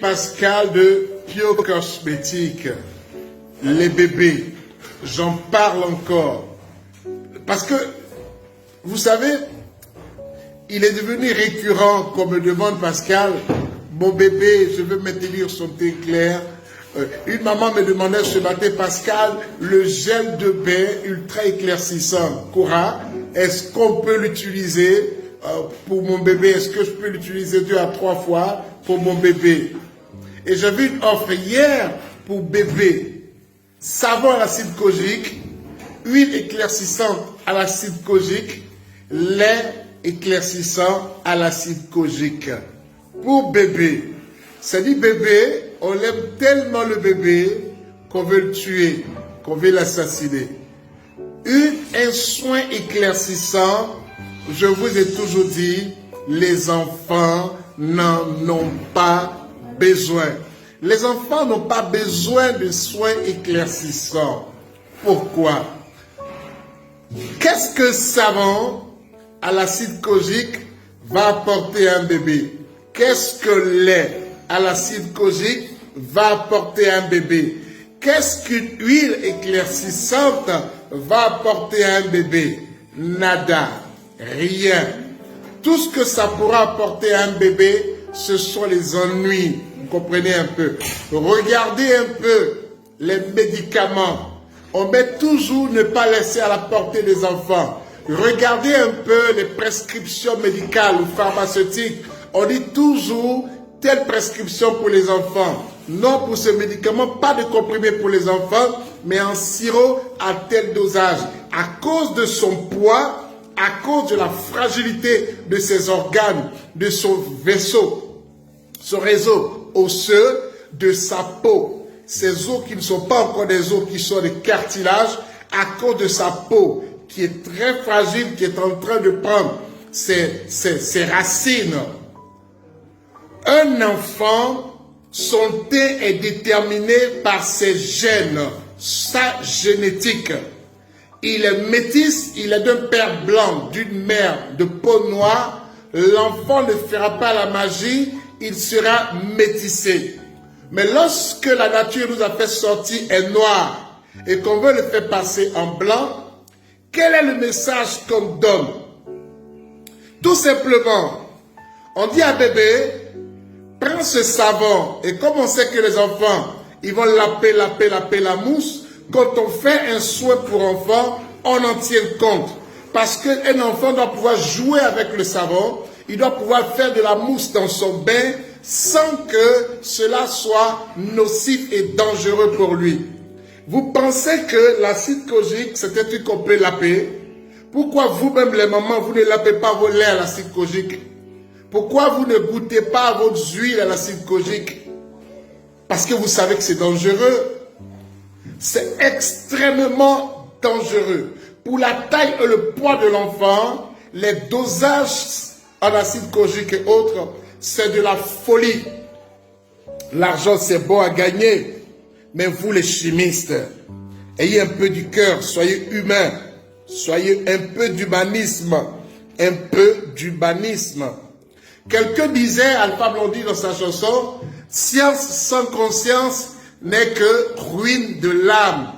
Pascal de Pio Cosmétique. Les bébés, j'en parle encore. Parce que, vous savez, il est devenu récurrent qu'on me demande, Pascal, mon bébé, je veux maintenir son teint clair. Une maman me demandait ce matin, Pascal, le gel de bain ultra éclaircissant, Cora, est-ce qu'on peut l'utiliser pour mon bébé? Est-ce que je peux l'utiliser 2 à 3 fois pour mon bébé? Et j'ai vu une offre hier pour bébé. Savon à l'acide kojique, huile éclaircissante à l'acide kojique, lait éclaircissant à l'acide kojique. Pour bébé, ça dit bébé, on aime tellement le bébé qu'on veut le tuer, qu'on veut l'assassiner. Un soin éclaircissant, je vous ai toujours dit, les enfants n'en ont pas besoin. Les enfants n'ont pas besoin de soins éclaircissants. Pourquoi? Qu'est-ce que savon à l'acide kojique va apporter à un bébé? Qu'est-ce que lait à l'acide kojique va apporter à un bébé? Qu'est-ce qu'une huile éclaircissante va apporter à un bébé? Nada, rien. Tout ce que ça pourra apporter à un bébé, ce sont les ennuis. Vous comprenez un peu? Regardez un peu les médicaments. On met toujours ne pas laisser à la portée des enfants. Regardez un peu les prescriptions médicales ou pharmaceutiques. On dit toujours telle prescription pour les enfants. Non pour ce médicament, pas de comprimé pour les enfants, mais en sirop à tel dosage. À cause de son poids, à cause de la fragilité de ses organes, de son vaisseau, son réseau osseux, de sa peau. Ces os qui ne sont pas encore des os, qui sont des cartilages, à cause de sa peau, qui est très fragile, qui est en train de prendre ses racines. Un enfant, son teint est déterminé par ses gènes, sa génétique. Il est métis, il est d'un père blanc, d'une mère de peau noire. L'enfant ne fera pas la magie, il sera métissé. Mais lorsque la nature nous a fait sortir un noir et qu'on veut le faire passer en blanc, quel est le message qu'on donne? Tout simplement, on dit à bébé, prends ce savon, et comme on sait que les enfants, ils vont laper la mousse, quand on fait un soin pour enfant, on en tient compte. Parce qu'un enfant doit pouvoir jouer avec le savon, il doit pouvoir faire de la mousse dans son bain sans que cela soit nocif et dangereux pour lui. Vous pensez que l'acide kojique, c'est un truc qu'on peut laper? Pourquoi vous-même les mamans, vous ne lapez pas vos laits à l'acide kojique? Pourquoi vous ne goûtez pas votre huile à l'acide kojique? Parce que vous savez que c'est dangereux. C'est extrêmement dangereux. Pour la taille et le poids de l'enfant, les dosages en acide kojique et autres, c'est de la folie. L'argent, c'est bon à gagner. Mais vous, les chimistes, ayez un peu du cœur, soyez humains. Soyez un peu d'humanisme. Un peu d'humanisme. Quelqu'un disait, Alpha Blondy dans sa chanson, « Science sans conscience n'est que ruine de l'âme.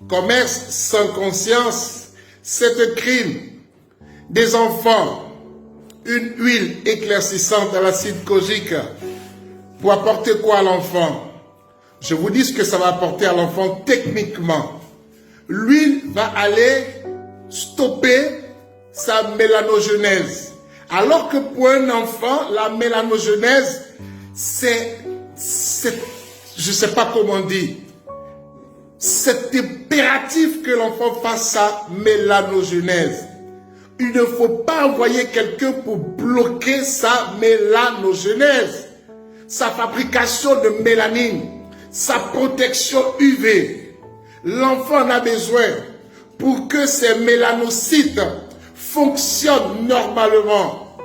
Commerce sans conscience, c'est un crime. » Des enfants, une huile éclaircissante à l'acide kojique, pour apporter quoi à l'enfant? Je vous dis ce que ça va apporter à l'enfant techniquement. L'huile va aller stopper sa mélanogenèse. Alors que pour un enfant, la mélanogenèse, c'est je ne sais pas comment dire, c'est impératif que l'enfant fasse sa mélanogenèse. Il ne faut pas envoyer quelqu'un pour bloquer sa mélanogenèse, sa fabrication de mélanine, sa protection UV. L'enfant en a besoin pour que ses mélanocytes fonctionnent normalement.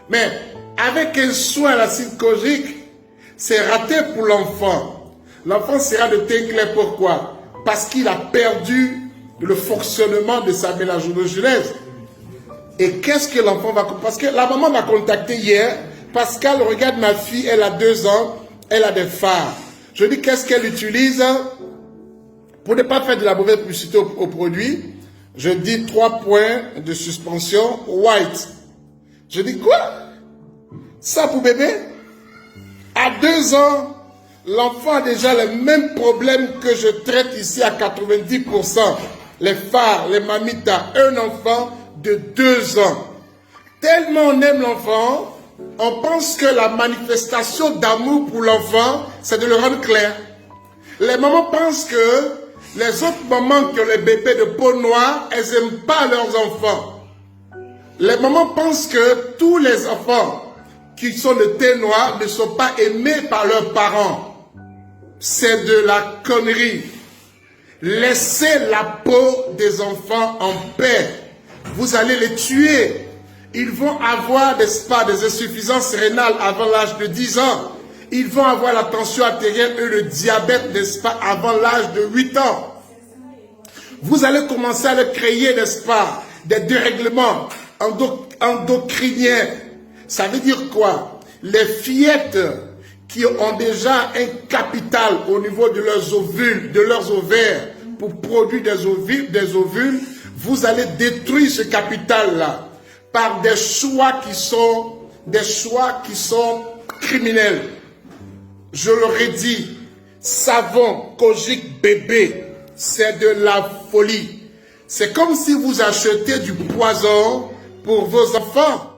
Mais avec un soin à l'acide kojique, c'est raté pour l'enfant. L'enfant sera de teint clair. Pourquoi? Parce qu'il a perdu le fonctionnement de sa mélanogenèse. Et qu'est-ce que l'enfant va... Parce que la maman m'a contacté hier. Pascal, regarde ma fille, elle a 2 ans. Elle a des phares. Je dis qu'est-ce qu'elle utilise pour ne pas faire de la mauvaise publicité au produit. Je dis 3 points de suspension white. Je dis quoi? Ça pour bébé? À 2 ans, l'enfant a déjà les mêmes problèmes que je traite ici à 90%. Les phares, les mamitas, un enfant de 2 ans. Tellement on aime l'enfant, on pense que la manifestation d'amour pour l'enfant, c'est de le rendre clair. Les mamans pensent que les autres mamans qui ont les bébés de peau noire, elles n'aiment pas leurs enfants. Les mamans pensent que tous les enfants qui sont de thé noir ne sont pas aimés par leurs parents. C'est de la connerie. Laissez la peau des enfants en paix. Vous allez les tuer. Ils vont avoir, n'est-ce pas, des insuffisances rénales avant l'âge de 10 ans. Ils vont avoir la tension artérielle et le diabète, n'est-ce pas, avant l'âge de 8 ans. Vous allez commencer à leur créer, n'est-ce pas, des dérèglements endocriniens. Ça veut dire quoi? Les fillettes qui ont déjà un capital au niveau de leurs ovules, de leurs ovaires, pour produire des ovules, vous allez détruire ce capital-là par des choix qui sont criminels. Je leur ai dit, savon, Kojic bébé, c'est de la folie. C'est comme si vous achetez du poison pour vos enfants.